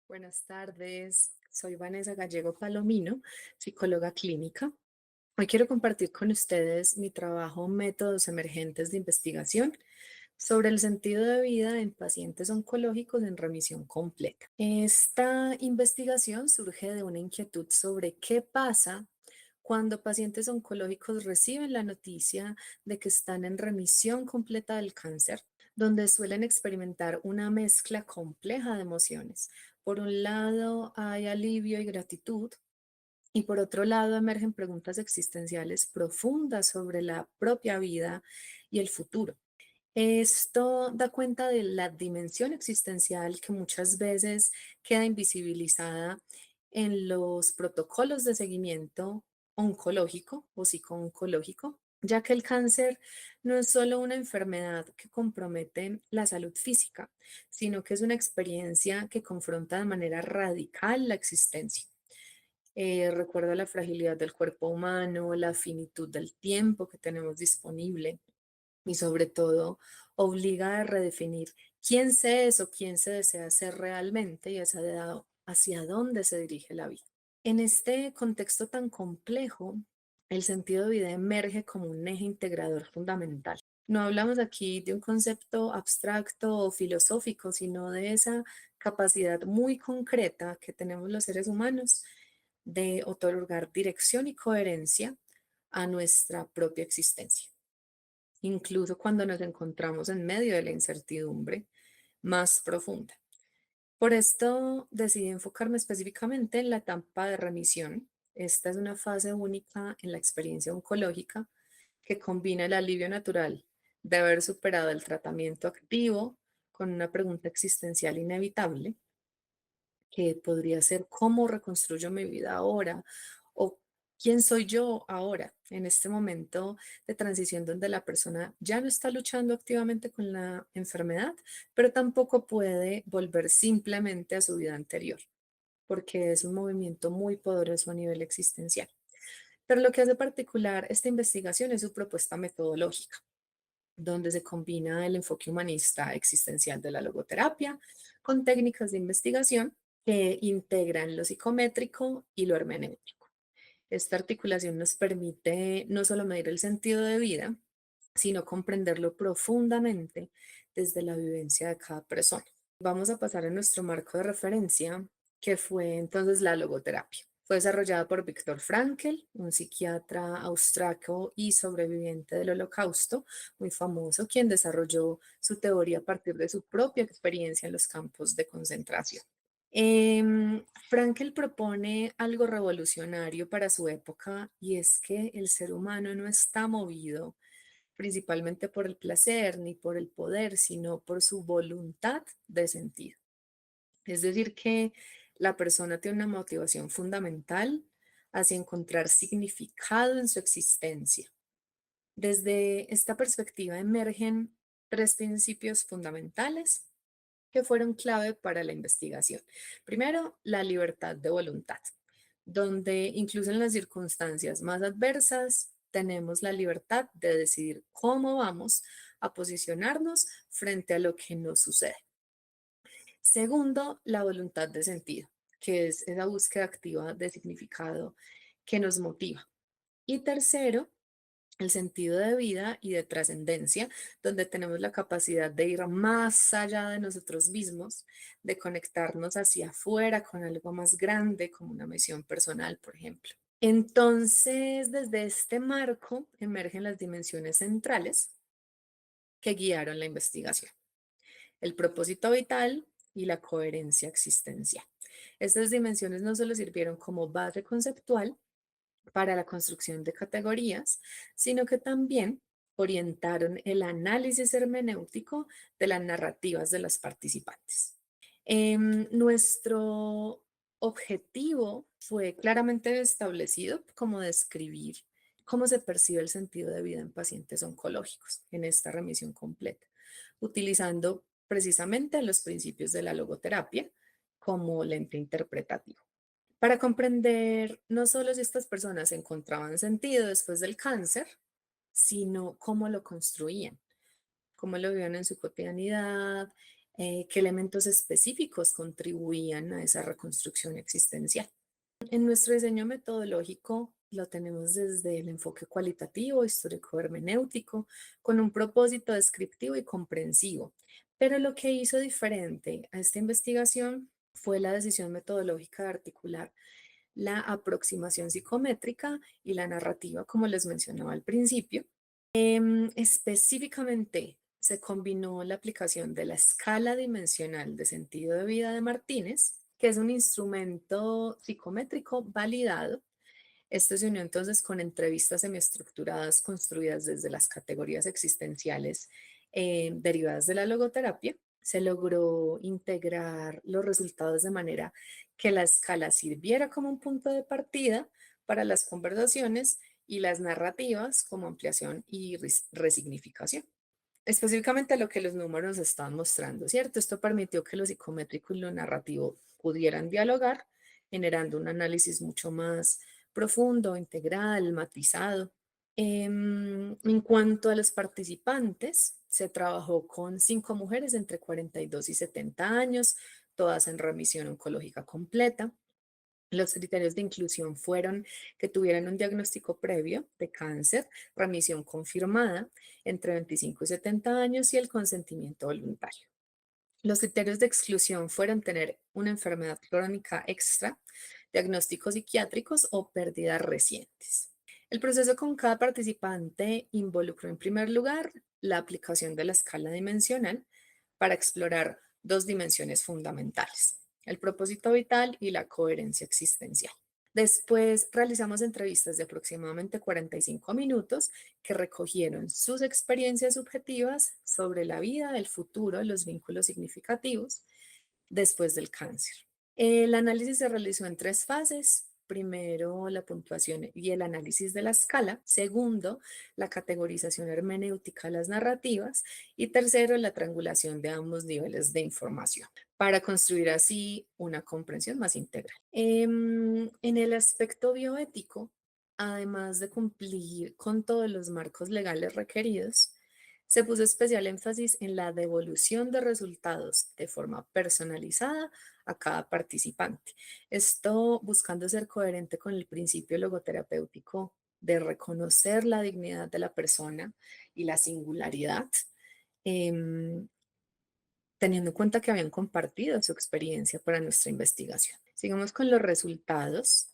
Buenas tardes, soy Vanessa Gallego Palomino, psicóloga clínica. Hoy quiero compartir con ustedes mi trabajo Métodos Emergentes de Investigación sobre el sentido de vida en pacientes oncológicos en remisión completa. Esta investigación surge de una inquietud sobre qué pasa cuando pacientes oncológicos reciben la noticia de que están en remisión completa del cáncer, donde suelen experimentar una mezcla compleja de emociones. Por un lado hay alivio y gratitud, y por otro lado emergen preguntas existenciales profundas sobre la propia vida y el futuro. Esto da cuenta de la dimensión existencial que muchas veces queda invisibilizada en los protocolos de seguimiento oncológico o psicooncológico, ya que el cáncer no es solo una enfermedad que compromete la salud física, sino que es una experiencia que confronta de manera radical la existencia. Recuerda la fragilidad del cuerpo humano, la finitud del tiempo que tenemos disponible y sobre todo obliga a redefinir quién se es o quién se desea ser realmente y hacia dónde se dirige la vida. En este contexto tan complejo, el sentido de vida emerge como un eje integrador fundamental. No hablamos aquí de un concepto abstracto o filosófico, sino de esa capacidad muy concreta que tenemos los seres humanos de otorgar dirección y coherencia a nuestra propia existencia, incluso cuando nos encontramos en medio de la incertidumbre más profunda. Por esto decidí enfocarme específicamente en la etapa de remisión. Esta es una fase única en la experiencia oncológica que combina el alivio natural de haber superado el tratamiento activo con una pregunta existencial inevitable, que podría ser cómo reconstruyo mi vida ahora o quién soy yo ahora en este momento de transición donde la persona ya no está luchando activamente con la enfermedad, pero tampoco puede volver simplemente a su vida anterior, porque es un movimiento muy poderoso a nivel existencial. Pero lo que hace particular esta investigación es su propuesta metodológica, donde se combina el enfoque humanista existencial de la logoterapia con técnicas de investigación que integran lo psicométrico y lo hermenéutico. Esta articulación nos permite no solo medir el sentido de vida, sino comprenderlo profundamente desde la vivencia de cada persona. Vamos a pasar a nuestro marco de referencia, que fue entonces la logoterapia. Fue desarrollada por Viktor Frankl, un psiquiatra austriaco y sobreviviente del Holocausto, muy famoso, quien desarrolló su teoría a partir de su propia experiencia en los campos de concentración. Frankl propone algo revolucionario para su época, y es que el ser humano no está movido principalmente por el placer ni por el poder, sino por su voluntad de sentido. Es decir, que la persona tiene una motivación fundamental hacia encontrar significado en su existencia. Desde esta perspectiva emergen tres principios fundamentales que fueron clave para la investigación. Primero, la libertad de voluntad, donde incluso en las circunstancias más adversas tenemos la libertad de decidir cómo vamos a posicionarnos frente a lo que nos sucede. Segundo, la voluntad de sentido, que es esa búsqueda activa de significado que nos motiva. Y tercero, el sentido de vida y de trascendencia, donde tenemos la capacidad de ir más allá de nosotros mismos, de conectarnos hacia afuera con algo más grande, como una misión personal, por ejemplo. Entonces, desde este marco emergen las dimensiones centrales que guiaron la investigación: el propósito vital y la coherencia existencial. Estas dimensiones no solo sirvieron como base conceptual para la construcción de categorías, sino que también orientaron el análisis hermenéutico de las narrativas de las participantes. Nuestro objetivo fue claramente establecido como describir cómo se percibe el sentido de vida en pacientes oncológicos en esta remisión completa, utilizando precisamente los principios de la logoterapia como lente interpretativo, para comprender no solo si estas personas encontraban sentido después del cáncer, sino cómo lo construían, cómo lo vivían en su cotidianidad, qué elementos específicos contribuían a esa reconstrucción existencial. En nuestro diseño metodológico lo tenemos desde el enfoque cualitativo, histórico-hermenéutico, con un propósito descriptivo y comprensivo. Pero lo que hizo diferente a esta investigación fue la decisión metodológica de articular la aproximación psicométrica y la narrativa, como les mencionaba al principio. Específicamente, se combinó la aplicación de la escala dimensional de sentido de vida de Martínez, que es un instrumento psicométrico validado. Esto se unió entonces con entrevistas semiestructuradas construidas desde las categorías existenciales derivadas de la logoterapia. Se logró integrar los resultados de manera que la escala sirviera como un punto de partida para las conversaciones y las narrativas como ampliación y resignificación. Específicamente lo que los números están mostrando, ¿cierto? Esto permitió que lo psicométrico y lo narrativo pudieran dialogar, generando un análisis mucho más profundo, integral, matizado. En cuanto a los participantes, se trabajó con 5 mujeres entre 42 y 70 años, todas en remisión oncológica completa. Los criterios de inclusión fueron que tuvieran un diagnóstico previo de cáncer, remisión confirmada entre 25 y 70 años y el consentimiento voluntario. Los criterios de exclusión fueron tener una enfermedad crónica extra, diagnósticos psiquiátricos o pérdidas recientes. El proceso con cada participante involucró en primer lugar la aplicación de la escala dimensional para explorar dos dimensiones fundamentales, el propósito vital y la coherencia existencial. Después realizamos entrevistas de aproximadamente 45 minutos que recogieron sus experiencias subjetivas sobre la vida, el futuro, los vínculos significativos después del cáncer. El análisis se realizó en 3 fases. Primero, la puntuación y el análisis de la escala. Segundo, la categorización hermenéutica de las narrativas. Y tercero, la triangulación de ambos niveles de información para construir así una comprensión más integral. En el aspecto bioético, además de cumplir con todos los marcos legales requeridos, se puso especial énfasis en la devolución de resultados de forma personalizada a cada participante. Esto buscando ser coherente con el principio logoterapéutico de reconocer la dignidad de la persona y la singularidad, em, teniendo en cuenta que habían compartido su experiencia para nuestra investigación. Sigamos con los resultados.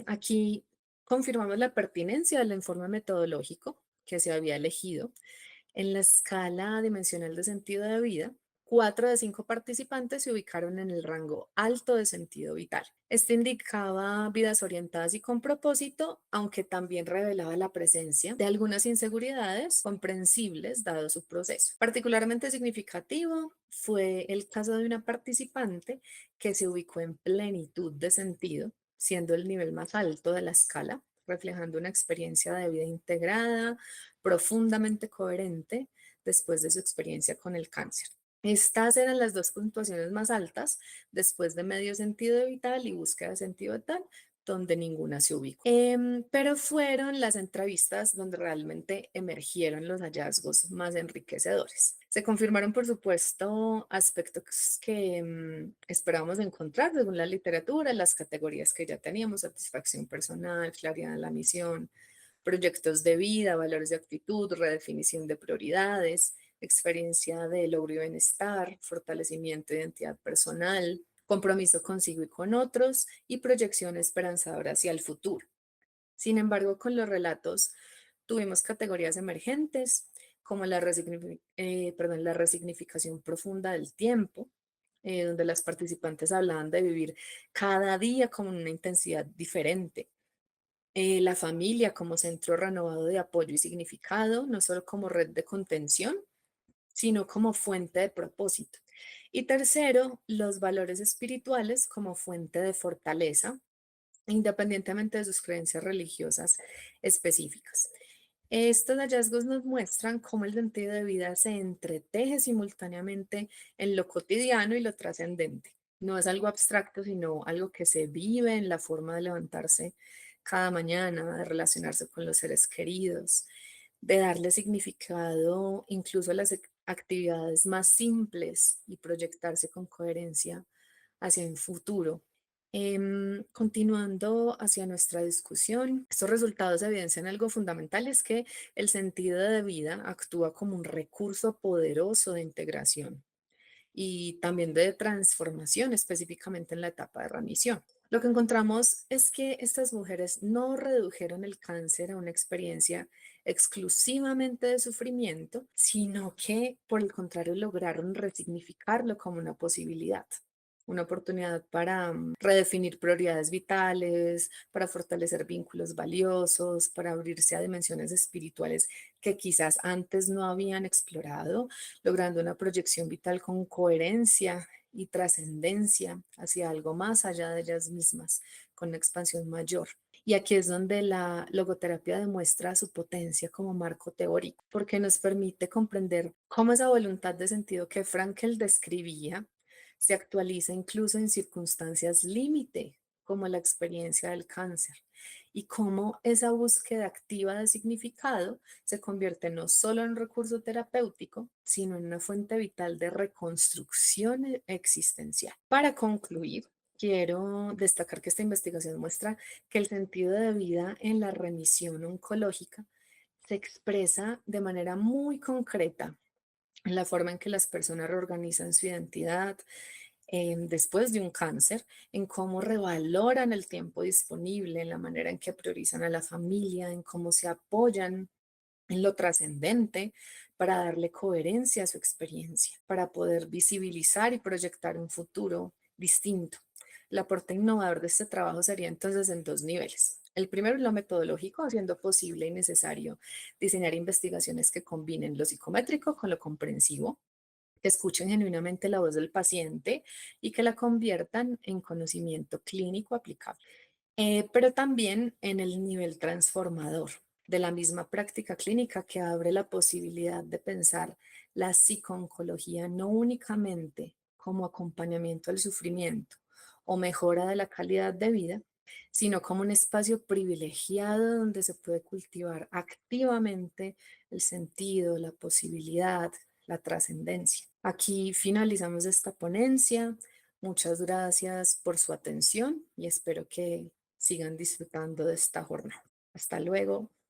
Aquí confirmamos la pertinencia del informe metodológico que se había elegido en la escala dimensional de sentido de vida. 4 de 5 participantes se ubicaron en el rango alto de sentido vital. Esto indicaba vidas orientadas y con propósito, aunque también revelaba la presencia de algunas inseguridades comprensibles dado su proceso. Particularmente significativo fue el caso de una participante que se ubicó en plenitud de sentido, siendo el nivel más alto de la escala, reflejando una experiencia de vida integrada, profundamente coherente después de su experiencia con el cáncer. Estas eran las 2 puntuaciones más altas después de medio sentido vital y búsqueda de sentido vital, donde ninguna se ubicó. Pero fueron las entrevistas donde realmente emergieron los hallazgos más enriquecedores. Se confirmaron, por supuesto, aspectos que esperábamos encontrar según la literatura, las categorías que ya teníamos: satisfacción personal, claridad en la misión, proyectos de vida, valores de actitud, redefinición de prioridades, experiencia de logro y bienestar, fortalecimiento de identidad personal, compromiso consigo y con otros y proyección esperanzadora hacia el futuro. Sin embargo, con los relatos tuvimos categorías emergentes como la resignificación profunda del tiempo, donde las participantes hablaban de vivir cada día con una intensidad diferente. La familia como centro renovado de apoyo y significado, no solo como red de contención, sino como fuente de propósito. Y tercero, los valores espirituales como fuente de fortaleza, independientemente de sus creencias religiosas específicas. Estos hallazgos nos muestran cómo el sentido de vida se entreteje simultáneamente en lo cotidiano y lo trascendente. No es algo abstracto, sino algo que se vive en la forma de levantarse cada mañana, de relacionarse con los seres queridos, de darle significado incluso a las actividades más simples y proyectarse con coherencia hacia un futuro. Continuando hacia nuestra discusión, estos resultados evidencian algo fundamental, es que el sentido de vida actúa como un recurso poderoso de integración y también de transformación, específicamente en la etapa de remisión. Lo que encontramos es que estas mujeres no redujeron el cáncer a una experiencia exclusivamente de sufrimiento, sino que por el contrario lograron resignificarlo como una posibilidad, una oportunidad para redefinir prioridades vitales, para fortalecer vínculos valiosos, para abrirse a dimensiones espirituales que quizás antes no habían explorado, logrando una proyección vital con coherencia y trascendencia hacia algo más allá de ellas mismas, con una expansión mayor. Y aquí es donde la logoterapia demuestra su potencia como marco teórico, porque nos permite comprender cómo esa voluntad de sentido que Frankel describía se actualiza incluso en circunstancias límite, como la experiencia del cáncer, y cómo esa búsqueda activa de significado se convierte no solo en un recurso terapéutico, sino en una fuente vital de reconstrucción existencial. Para concluir, quiero destacar que esta investigación muestra que el sentido de vida en la remisión oncológica se expresa de manera muy concreta en la forma en que las personas reorganizan su identidad después de un cáncer, en cómo revaloran el tiempo disponible, en la manera en que priorizan a la familia, en cómo se apoyan en lo trascendente para darle coherencia a su experiencia, para poder visibilizar y proyectar un futuro distinto. El aporte innovador de este trabajo sería entonces en dos niveles. El primero es lo metodológico, haciendo posible y necesario diseñar investigaciones que combinen lo psicométrico con lo comprensivo, que escuchen genuinamente la voz del paciente y que la conviertan en conocimiento clínico aplicable. Pero también en el nivel transformador de la misma práctica clínica que abre la posibilidad de pensar la psicooncología no únicamente como acompañamiento al sufrimiento o mejora de la calidad de vida, sino como un espacio privilegiado donde se puede cultivar activamente el sentido, la posibilidad, la trascendencia. Aquí finalizamos esta ponencia. Muchas gracias por su atención y espero que sigan disfrutando de esta jornada. Hasta luego.